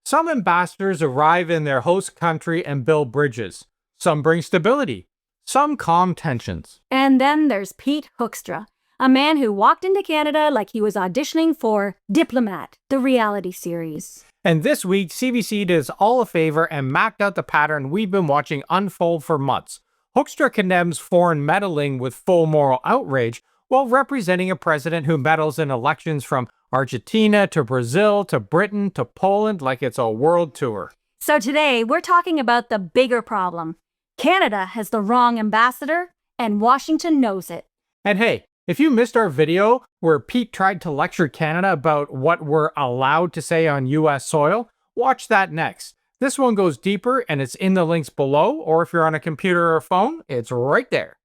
Some ambassadors arrive in their host country and build bridges. Some bring stability. Some calm tensions. And then there's Pete Hoekstra, a man who walked into Canada like he was auditioning for Diplomat, the reality series. And this week, CBC did us all a favor and mapped out the pattern we've been watching unfold for months. Hoekstra condemns foreign meddling with full moral outrage while representing a president who meddles in elections from Argentina to Brazil to Britain to Poland like it's a world tour. So today, we're talking about the bigger problem. Canada has the wrong ambassador, and Washington knows it. And hey, if you missed our video where Pete tried to lecture Canada about what we're allowed to say on US soil, watch that next. This one goes deeper and it's in the links below, or if you're on a computer or phone, it's right there.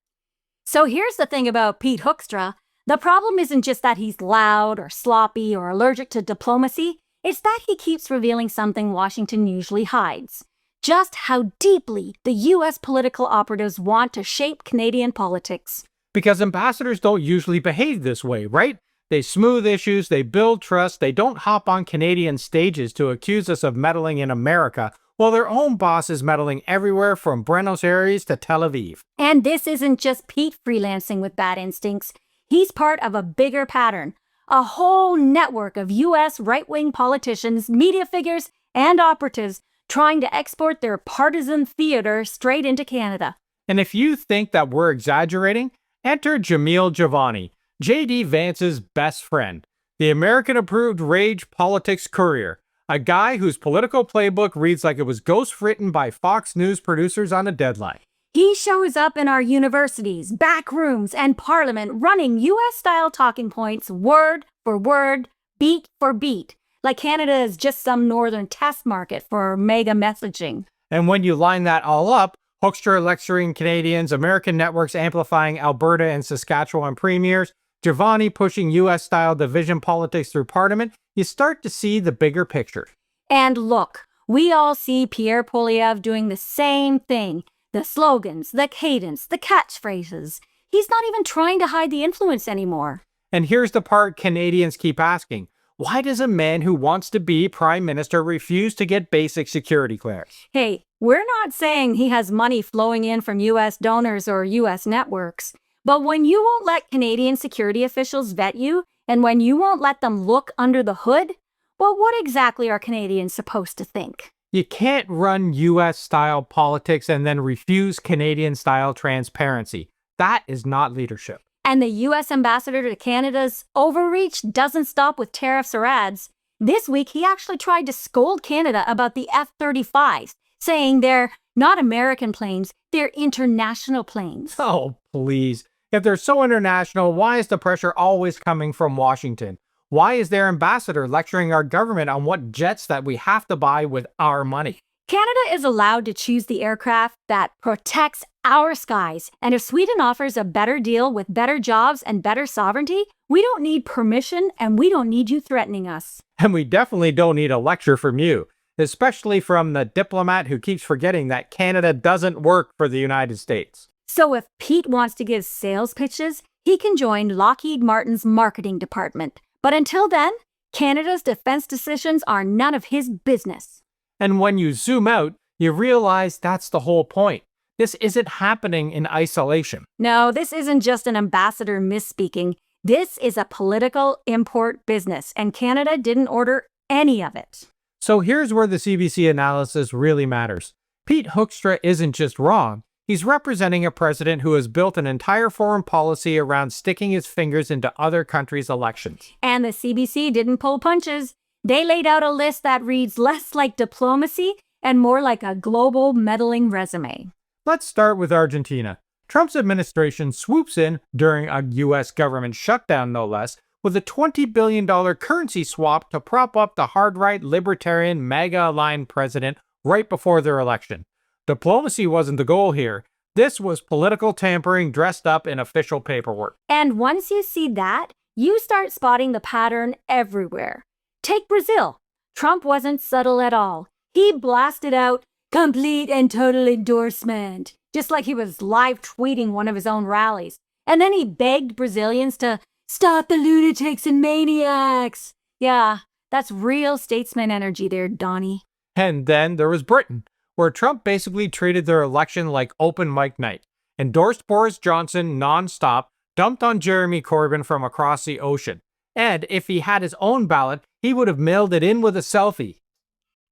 So here's the thing about Pete Hoekstra. The problem isn't just that he's loud or sloppy or allergic to diplomacy. It's that he keeps revealing something Washington usually hides. Just how deeply the US political operatives want to shape Canadian politics. Because ambassadors don't usually behave this way, right? They smooth issues, they build trust, they don't hop on Canadian stages to accuse us of meddling in America, while their own boss is meddling everywhere from Buenos Aires to Tel Aviv. And this isn't just Pete freelancing with bad instincts. He's part of a bigger pattern, a whole network of US right-wing politicians, media figures, and operatives trying to export their partisan theater straight into Canada. And if you think that we're exaggerating, enter Jamil Jivani, J.D. Vance's best friend, the American-approved rage politics courier, a guy whose political playbook reads like it was ghost-written by Fox News producers on a deadline. He shows up in our universities, back rooms, and parliament running US-style talking points word for word, beat for beat, like Canada is just some northern test market for MAGA messaging. And when you line that all up, Hoekstra lecturing Canadians, American networks amplifying Alberta and Saskatchewan premiers, Jivani pushing US-style division politics through parliament, you start to see the bigger picture. And look, we all see Pierre Poilievre doing the same thing. The slogans, the cadence, the catchphrases. He's not even trying to hide the influence anymore. And here's the part Canadians keep asking. Why does a man who wants to be prime minister refuse to get basic security clearance? Hey, we're not saying he has money flowing in from US donors or US networks. But when you won't let Canadian security officials vet you, and when you won't let them look under the hood, well, what exactly are Canadians supposed to think? You can't run US-style politics and then refuse Canadian-style transparency. That is not leadership. And the US ambassador to Canada's overreach doesn't stop with tariffs or ads. This week, he actually tried to scold Canada about the F-35s, saying they're not American planes, they're international planes. Oh, please. If they're so international, why is the pressure always coming from Washington? Why is their ambassador lecturing our government on what jets that we have to buy with our money? Canada is allowed to choose the aircraft that protects our skies. And if Sweden offers a better deal with better jobs and better sovereignty, we don't need permission and we don't need you threatening us. And we definitely don't need a lecture from you, especially from the diplomat who keeps forgetting that Canada doesn't work for the United States. So if Pete wants to give sales pitches, he can join Lockheed Martin's marketing department. But until then, Canada's defense decisions are none of his business. And when you zoom out, you realize that's the whole point. This isn't happening in isolation. No, this isn't just an ambassador misspeaking. This is a political import business, and Canada didn't order any of it. So here's where the CBC analysis really matters. Pete Hoekstra isn't just wrong. He's representing a president who has built an entire foreign policy around sticking his fingers into other countries' elections. And the CBC didn't pull punches. They laid out a list that reads less like diplomacy and more like a global meddling resume. Let's start with Argentina. Trump's administration swoops in during a US government shutdown, no less, with a $20 billion currency swap to prop up the hard-right, libertarian, MAGA-aligned president right before their election. Diplomacy wasn't the goal here. This was political tampering dressed up in official paperwork. And once you see that, you start spotting the pattern everywhere. Take Brazil. Trump wasn't subtle at all. He blasted out, "complete and total endorsement," just like he was live tweeting one of his own rallies. And then he begged Brazilians to stop the lunatics and maniacs. Yeah, That's real statesman energy there, Donnie. And then there was Britain, where Trump basically treated their election like open mic night, endorsed Boris Johnson nonstop, dumped on Jeremy Corbyn from across the ocean. And if he had his own ballot, he would have mailed it in with a selfie.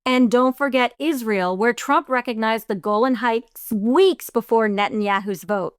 And don't forget Israel, where Trump recognized the Golan Heights weeks before Netanyahu's vote.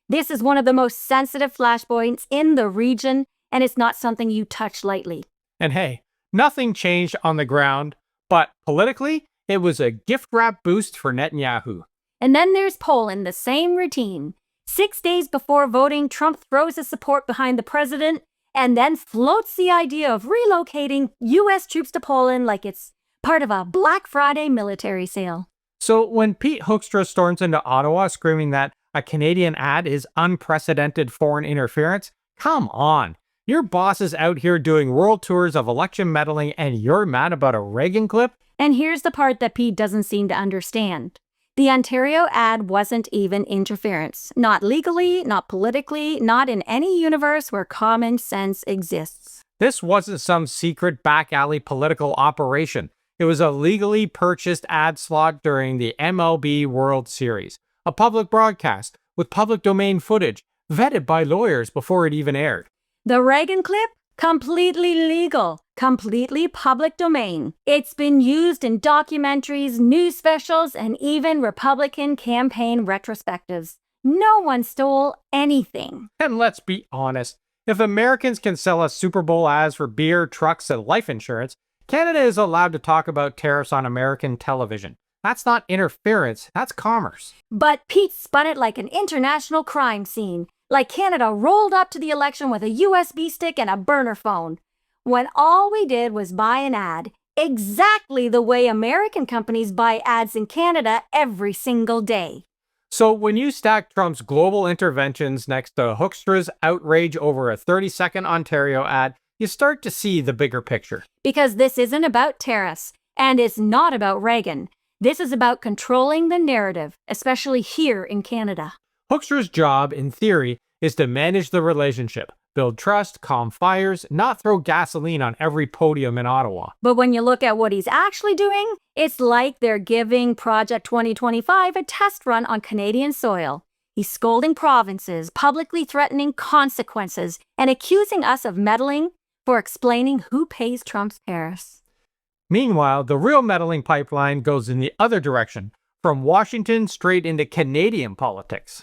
This is one of the most sensitive flashpoints in the region, and it's not something you touch lightly. And hey, nothing changed on the ground, but politically, it was a gift-wrap boost for Netanyahu. And then there's Poland, the same routine. 6 days before voting, Trump throws his support behind the president and then floats the idea of relocating U.S. troops to Poland like it's part of a Black Friday military sale. So when Pete Hoekstra storms into Ottawa screaming that a Canadian ad is unprecedented foreign interference, come on. Your boss is out here doing world tours of election meddling and you're mad about a Reagan clip? And here's the part that Pete doesn't seem to understand. The Ontario ad wasn't even interference. Not legally, not politically, not in any universe where common sense exists. This wasn't some secret back alley political operation. It was a legally purchased ad slot during the MLB World Series, a public broadcast with public domain footage, vetted by lawyers before it even aired. The Reagan clip? Completely legal, completely public domain. It's been used in documentaries, news specials, and even Republican campaign retrospectives. No one stole anything. And let's be honest, if Americans can sell us Super Bowl ads for beer, trucks, and life insurance, Canada is allowed to talk about tariffs on American television. That's not interference, that's commerce. But Pete spun it like an international crime scene. Like Canada rolled up to the election with a USB stick and a burner phone, when all we did was buy an ad, exactly the way American companies buy ads in Canada every single day. So when you stack Trump's global interventions next to Hoekstra's outrage over a 30-second Ontario ad, you start to see the bigger picture. Because this isn't about tariffs, and it's not about Reagan. This is about controlling the narrative, especially here in Canada. Hoekstra's job, in theory, is to manage the relationship, build trust, calm fires, not throw gasoline on every podium in Ottawa. But when you look at what he's actually doing, it's like they're giving Project 2025 a test run on Canadian soil. He's scolding provinces, publicly threatening consequences, and accusing us of meddling for explaining who pays Trump's tariffs. Meanwhile, the real meddling pipeline goes in the other direction, from Washington straight into Canadian politics.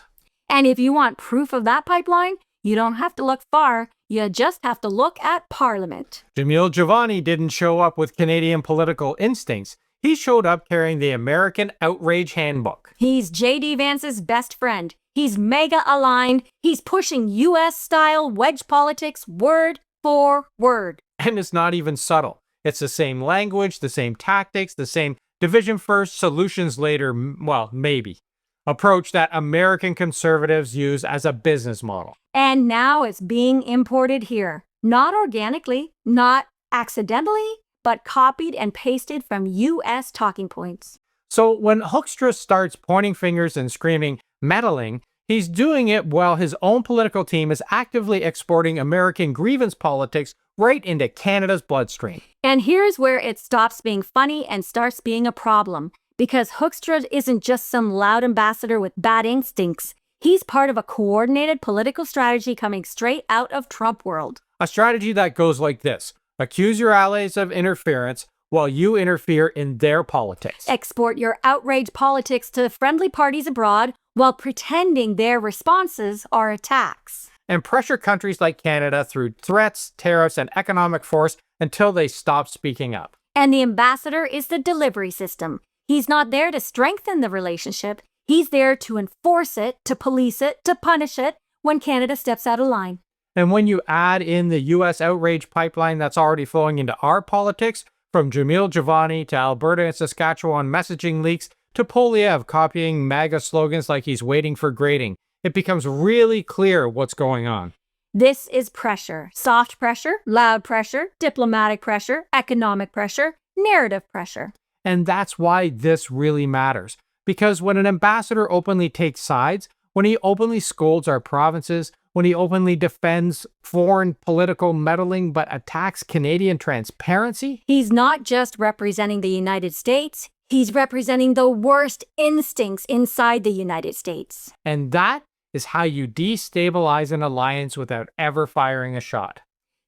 And if you want proof of that pipeline, you don't have to look far. You just have to look at Parliament. Jamil Jivani didn't show up with Canadian political instincts. He showed up carrying the American Outrage Handbook. He's J.D. Vance's best friend. He's MAGA aligned. He's pushing U.S.-style wedge politics word for word. And it's not even subtle. It's the same language, the same tactics, the same division first, solutions later, well, maybe. Approach that American conservatives use as a business model. And now it's being imported here. Not organically, not accidentally, but copied and pasted from U.S. talking points. So when Hoekstra starts pointing fingers and screaming, meddling, he's doing it while his own political team is actively exporting American grievance politics right into Canada's bloodstream. And here's where it stops being funny and starts being a problem. Because Hoekstra isn't just some loud ambassador with bad instincts. He's part of a coordinated political strategy coming straight out of Trump world. A strategy that goes like this. Accuse your allies of interference while you interfere in their politics. Export your outrage politics to friendly parties abroad while pretending their responses are attacks. And pressure countries like Canada through threats, tariffs, and economic force until they stop speaking up. And the ambassador is the delivery system. He's not there to strengthen the relationship. He's there to enforce it, to police it, to punish it when Canada steps out of line. And when you add in the U.S. outrage pipeline that's already flowing into our politics, from Jamil Jivani to Alberta and Saskatchewan messaging leaks to Poilievre copying MAGA slogans like he's waiting for grading, it becomes really clear what's going on. This is pressure. Soft pressure, loud pressure, diplomatic pressure, economic pressure, narrative pressure. And that's why this really matters. Because when an ambassador openly takes sides, when he openly scolds our provinces, when he openly defends foreign political meddling but attacks Canadian transparency? He's not just representing the United States, he's representing the worst instincts inside the United States. And that is how you destabilize an alliance without ever firing a shot.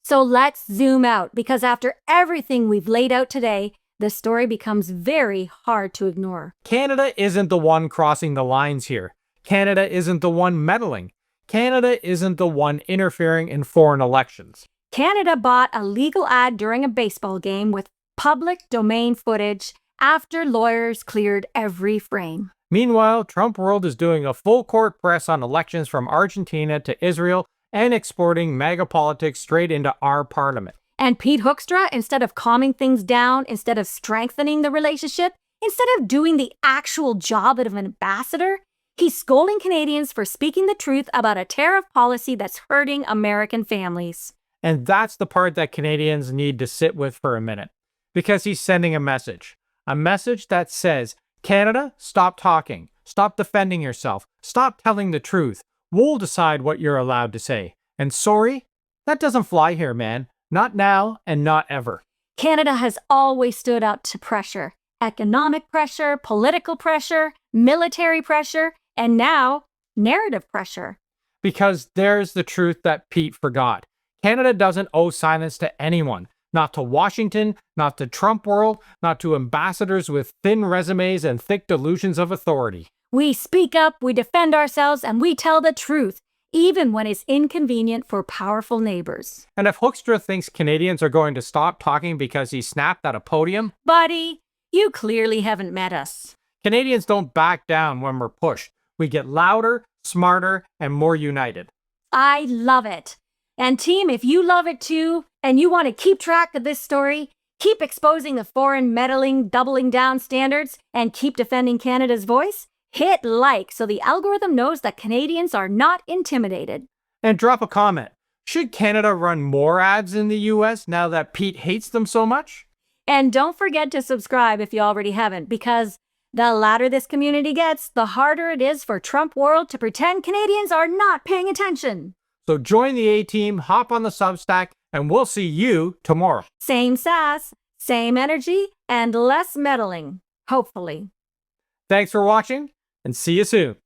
So let's zoom out, because after everything we've laid out today, the story becomes very hard to ignore. Canada isn't the one crossing the lines here. Canada isn't the one meddling. Canada isn't the one interfering in foreign elections. Canada bought a legal ad during a baseball game with public domain footage after lawyers cleared every frame. Meanwhile, Trump World is doing a full-court press on elections from Argentina to Israel and exporting MAGA politics straight into our parliament. And Pete Hoekstra, instead of calming things down, instead of strengthening the relationship, instead of doing the actual job of an ambassador, he's scolding Canadians for speaking the truth about a tariff policy that's hurting American families. And that's the part that Canadians need to sit with for a minute, because he's sending a message that says, Canada, stop talking, stop defending yourself, stop telling the truth. We'll decide what you're allowed to say. And sorry, that doesn't fly here, man. Not now and not ever. Canada has always stood up to pressure. Economic pressure, political pressure, military pressure, and now narrative pressure. Because there's the truth that Pete forgot. Canada doesn't owe silence to anyone. Not to Washington, not to Trump World, not to ambassadors with thin resumes and thick delusions of authority. We speak up, we defend ourselves, and we tell the truth, even when it's inconvenient for powerful neighbors. And if Hoekstra thinks Canadians are going to stop talking because he snapped at a podium, buddy, you clearly haven't met us. Canadians don't back down when we're pushed. We get louder, smarter, and more united. I love it. And team, if you love it too, and you want to keep track of this story, keep exposing the foreign meddling, doubling down standards, and keep defending Canada's voice, hit like so the algorithm knows that Canadians are not intimidated. And drop a comment. Should Canada run more ads in the US now that Pete hates them so much? And don't forget to subscribe if you already haven't, because the louder this community gets, the harder it is for Trump World to pretend Canadians are not paying attention. So join the A-Team, hop on the Substack, and we'll see you tomorrow. Same sass, same energy, and less meddling, hopefully. Thanks for watching, and see you soon.